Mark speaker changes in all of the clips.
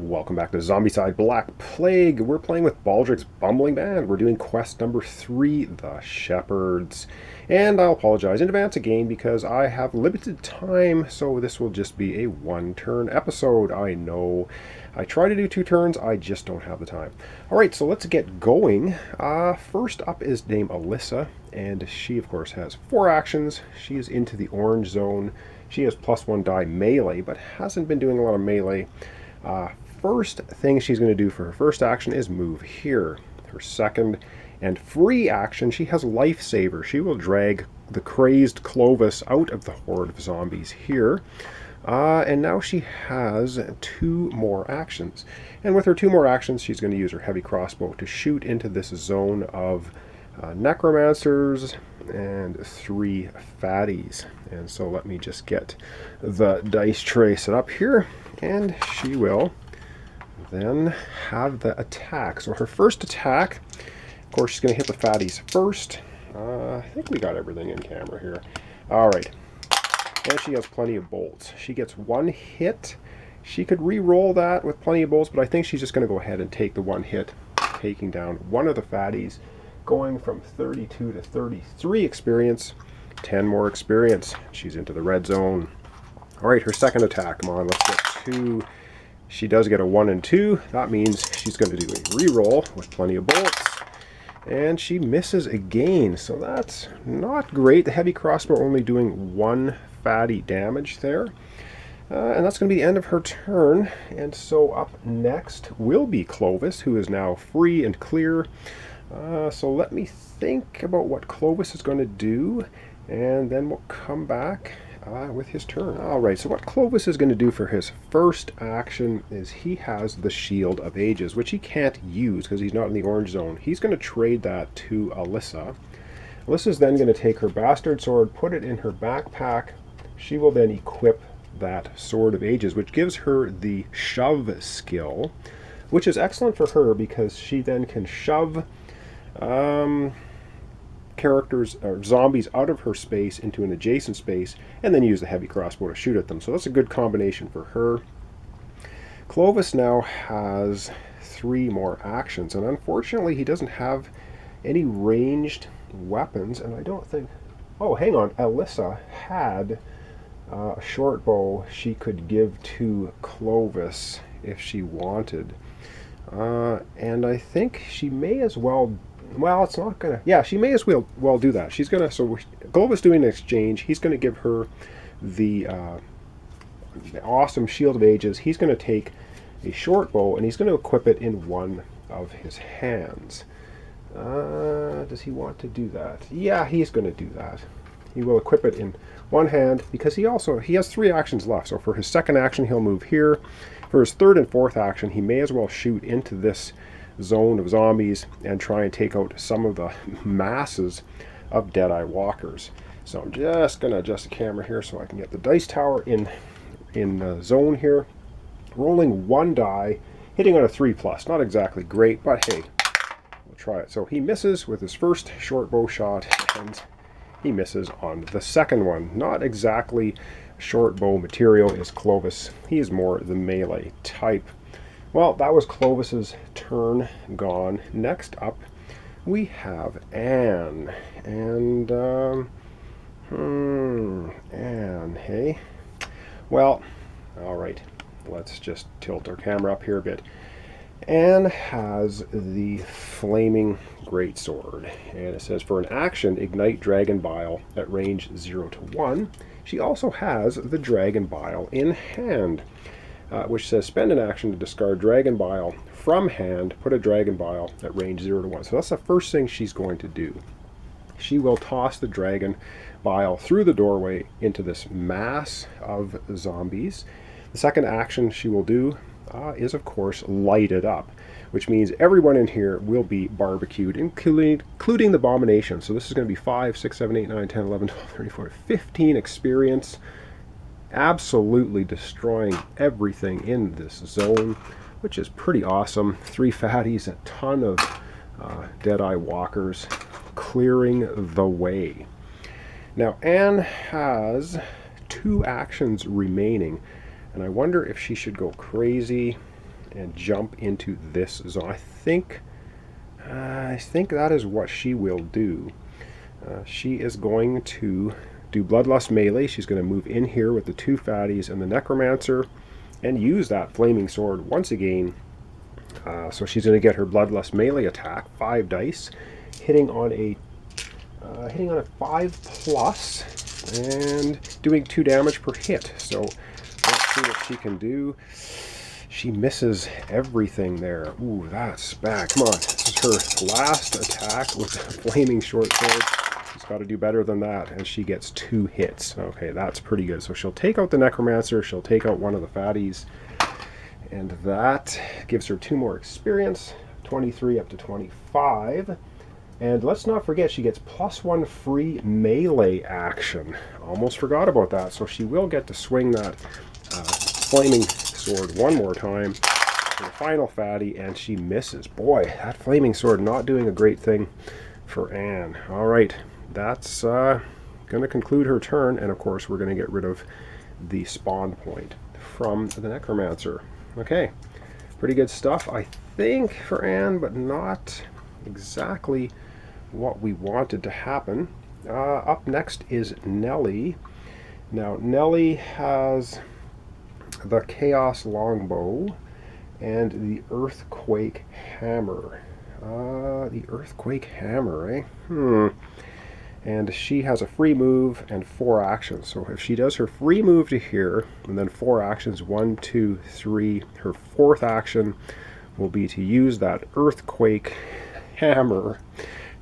Speaker 1: Welcome back to Zombicide Black Plague. We're playing with Baldric's Bumbling Band. We're doing quest number 3, The Shepherds. And I'll apologize in advance again because I have limited time, so this will just be a one-turn episode. I know I try to do 2 turns, I just don't have the time. Alright, so let's get going. First up is named Alyssa, and she, of course, has 4 actions. She is into the orange zone. She has +1 die melee, but hasn't been doing a lot of melee. First thing she's going to do for her first action is move here. Her second and free action, she has Lifesaver. She will drag the crazed Clovis out of the horde of zombies here. And now she has 2 more actions. And with her 2 more actions, she's going to use her heavy crossbow to shoot into this zone of necromancers and 3 fatties. And so let me just get the dice tray set up here, and she will then have the attack. So her first attack, of course, she's going to hit the fatties first. I think we got everything in camera here. Alright. And she has plenty of bolts. She gets 1 hit. She could re-roll that with plenty of bolts, but I think she's just going to go ahead and take the 1 hit, taking down one of the fatties, going from 32 to 33 experience. 10 more experience. She's into the red zone. Alright, her second attack. Come on, let's get 2. She does get a 1 and 2. That means she's going to do a re-roll with plenty of bolts. And she misses again, so that's not great. The heavy crossbow only doing 1 fatty damage there. And that's going to be the end of her turn. And so up next will be Clovis, who is now free and clear. So let me think about what Clovis is going to do, and then we'll come back with his turn. Alright, so what Clovis is going to do for his first action is he has the Shield of Ages, which he can't use because he's not in the orange zone. He's going to trade that to Alyssa. Alyssa's then going to take her Bastard Sword, put it in her backpack. She will then equip that Sword of Ages, which gives her the Shove skill, which is excellent for her because she then can shove characters or zombies out of her space into an adjacent space and then use the heavy crossbow to shoot at them. So that's a good combination for her. Clovis now has 3 more actions, and unfortunately he doesn't have any ranged weapons, and I don't think... Oh, hang on. Alyssa had a short bow she could give to Clovis if she wanted. And I think she may as well... Well, it's not gonna... Yeah, she may as well do that. She's gonna... So Clovis doing an exchange. He's gonna give her the awesome Shield of Ages. He's gonna take a short bow and he's gonna equip it in one of his hands. Does he want to do that? Yeah, he's gonna do that. He will equip it in one hand because he has 3 actions left. So for his second action, he'll move here. For his third and fourth action, he may as well shoot into this zone of zombies and try and take out some of the masses of Deadeye walkers. So I'm just going to adjust the camera here so I can get the dice tower in zone here. Rolling 1 die, hitting on a 3+. Not exactly great, but hey, we'll try it. So he misses with his first short bow shot, and he misses on the second one. Not exactly short bow material is Clovis. He is more the melee type. Well, that was Clovis's turn gone. Next up, we have Anne. And, Anne, hey? Well, alright, let's just tilt our camera up here a bit. Anne has the Flaming Greatsword. And it says, for an action, ignite Dragon Bile at range 0 to 1. She also has the Dragon Bile in hand. Which says spend an action to discard Dragon Bile from hand, put a Dragon Bile at range 0 to 1. So that's the first thing she's going to do. She will toss the Dragon Bile through the doorway into this mass of zombies. The second action she will do is, of course, light it up, which means everyone in here will be barbecued, including the Abomination. So this is going to be 5, 6, 7, 8, 9, 10, 11, 12, 13, 14, 15 experience. Absolutely destroying everything in this zone, which is pretty awesome. 3 fatties, a ton of Deadeye walkers, clearing the way. Now Anne has 2 actions remaining, and I wonder if she should go crazy and jump into this zone. I think that is what she will do. She is going to do Bloodlust melee. She's going to move in here with the 2 fatties and the Necromancer and use that Flaming Sword once again. So she's going to get her Bloodlust melee attack, 5 dice, hitting on a 5+ and doing 2 damage per hit. So let's see what she can do. She misses everything there. Ooh, that's bad. Come on. This is her last attack with the Flaming Short Sword. She's got to do better than that, and she gets 2 hits. Okay, that's pretty good. So she'll take out the Necromancer, she'll take out one of the fatties, and that gives her 2 more experience, 23 up to 25. And let's not forget, she gets +1 free melee action. Almost forgot about that. So she will get to swing that Flaming Sword one more time for the final fatty, and she misses. Boy, that Flaming Sword not doing a great thing for Anne. All right, that's going to conclude her turn, and of course we're going to get rid of the spawn point from the Necromancer. Okay, pretty good stuff, I think, for Anne, but not exactly what we wanted to happen. Up next is Nellie. Now, Nellie has the Chaos Longbow and the Earthquake Hammer. The Earthquake Hammer, eh? And she has a free move and 4 actions. So if she does her free move to here, and then 4 actions, 1, 2, 3, her 4th action will be to use that Earthquake Hammer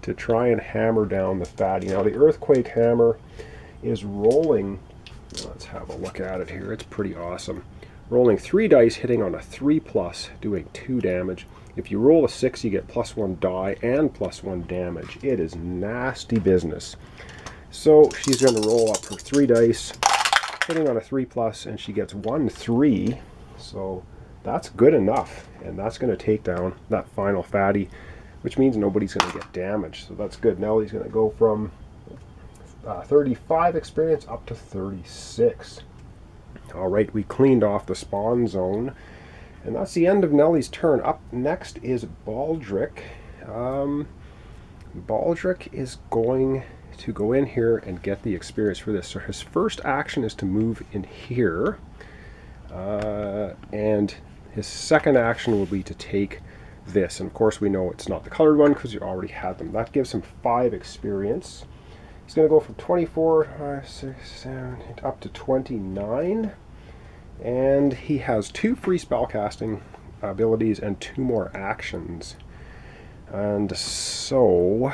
Speaker 1: to try and hammer down the fatty. Now, the Earthquake Hammer is rolling, let's have a look at it here, it's pretty awesome. Rolling 3 dice, hitting on a 3+, doing 2 damage. If you roll a 6, you get +1 die and +1 damage. It is nasty business. So she's going to roll up her 3 dice, hitting on a 3+, and she gets 1 3. So that's good enough, and that's going to take down that final fatty, which means nobody's going to get damaged. So that's good. Nellie's going to go from 35 experience up to 36. All right, we cleaned off the spawn zone, and that's the end of Nellie's turn. Up next is Baldric. Baldric is going to go in here and get the experience for this. So his first action is to move in here, and his second action will be to take this. And of course we know it's not the colored one because you already had them. That gives him 5 experience. He's going to go from 24, 5, 6, 7, 8, up to 29. And he has 2 free spellcasting abilities and 2 more actions. And so,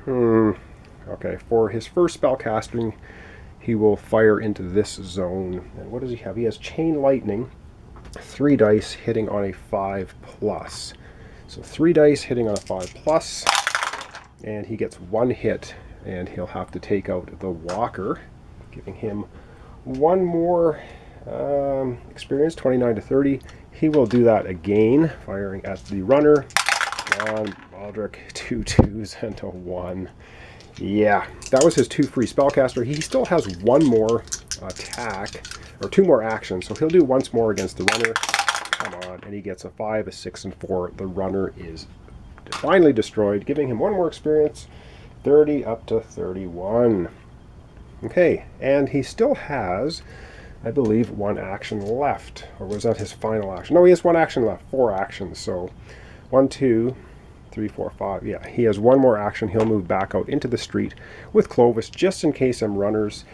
Speaker 1: okay, for his first spellcasting, he will fire into this zone. And what does he have? He has Chain Lightning, 3 dice hitting on a 5+. So 3 dice hitting on a 5+, and he gets 1 hit, and he'll have to take out the Walker, giving him 1 more experience, 29 to 30. He will do that again, firing at the runner. On Baldric, 2 2s and a 1. Yeah, that was his 2 free spellcaster. He still has 1 more attack, or 2 more actions, so he'll do once more against the runner. Come on, and he gets a 5, a 6, and 4. The runner is finally destroyed, giving him 1 more experience, 30 up to 31. Okay, and he still has, I believe, 1 action left. Or was that his final action? No, he has 1 action left, 4 actions. So 1, 2, 3, 4, 5. Yeah, he has 1 more action. He'll move back out into the street with Clovis, just in case some runners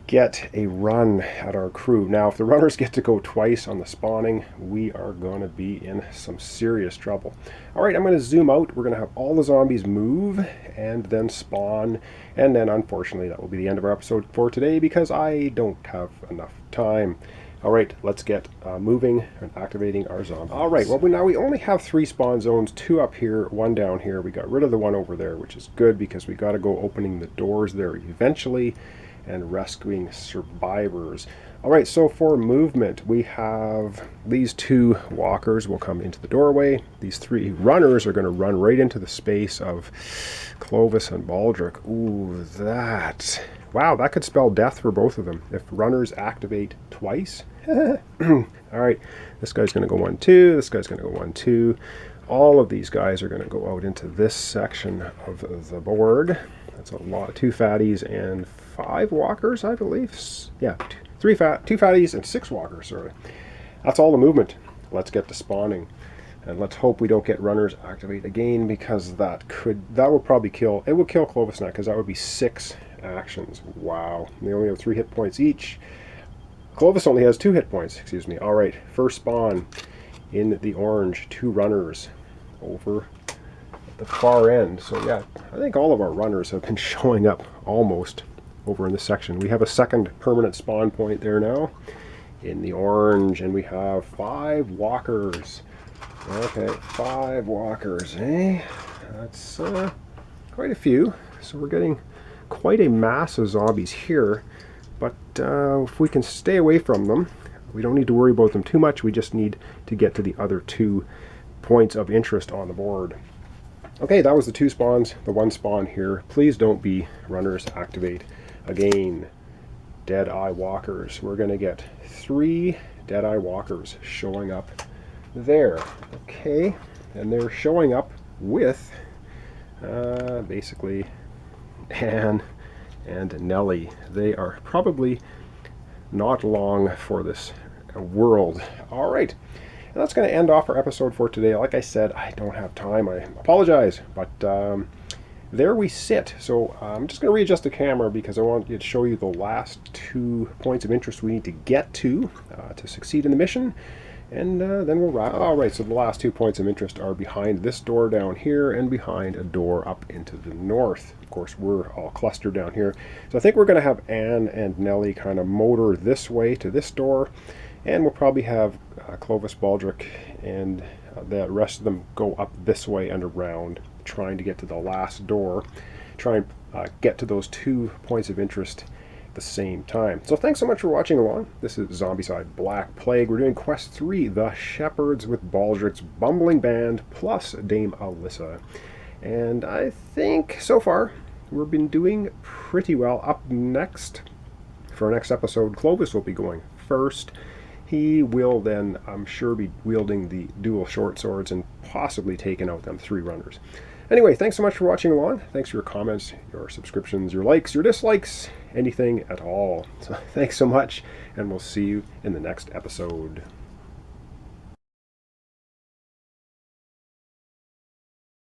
Speaker 1: get a run at our crew. Now, if the runners get to go twice on the spawning, we are going to be in some serious trouble. All right, I'm going to zoom out. We're going to have all the zombies move and then spawn, and then unfortunately that will be the end of our episode for today because I don't have enough time. All right, let's get moving and activating our zombies. All right, well, now we only have 3 spawn zones, 2 up here, 1 down here. We got rid of the one over there, which is good because we got to go opening the doors there eventually and rescuing survivors. All right, so for movement, we have these 2 walkers will come into the doorway. These 3 runners are going to run right into the space of Clovis and Baldric. Ooh, that Wow, that could spell death for both of them if runners activate twice. All right, this guy's going to go 1-2. This guy's going to go 1-2. All of these guys are going to go out into this section of the board. That's a lot. 2 fatties and 5 walkers, I believe. Yeah, 2 fatties and 6 walkers, sorry. That's all the movement. Let's get to spawning. And let's hope we don't get runners activate again, because that will probably kill. It will kill Clovis Knight, because that would be 6 actions. Wow. They only have 3 hit points each. Clovis only has 2 hit points, excuse me. All right, first spawn in the orange, 2 runners over the far end. So yeah, I think all of our runners have been showing up almost over in this section. We have a second permanent spawn point there now in the orange, and we have 5 walkers. Okay, 5 walkers, eh? That's quite a few. So we're getting quite a mass of zombies here, but if we can stay away from them, we don't need to worry about them too much. We just need to get to the other 2 points of interest on the board. Okay, that was the 2 spawns, the 1 spawn here. Please don't be runners activate again. Dead-eye walkers. We're going to get 3 dead-eye walkers showing up there. Okay, and they're showing up with basically Anne and Nellie. They are probably not long for this world. All right, and that's going to end off our episode for today. Like I said, I don't have time. I apologize, but there we sit. So I'm just going to readjust the camera because I want to show you the last 2 points of interest we need to get to succeed in the mission. And then we'll wrap. All right, so the last 2 points of interest are behind this door down here and behind a door up into the north. Of course, we're all clustered down here. So I think we're going to have Anne and Nellie kind of motor this way to this door. And we'll probably have Clovis, Baldric, and the rest of them go up this way and around, trying to get to the last door. Try and get to those 2 points of interest the same time. So thanks so much for watching along. This is Zombicide Black Plague. We're doing Quest 3, The Shepherds, with Baldric's bumbling band plus Dame Alyssa. And I think so far we've been doing pretty well. Up next, for our next episode, Clovis will be going first. He will then, I'm sure, be wielding the dual short swords and possibly taking out them 3 runners. Anyway, thanks so much for watching along. Thanks for your comments, your subscriptions, your likes, your dislikes, anything at all. So thanks so much, and we'll see you in the next episode.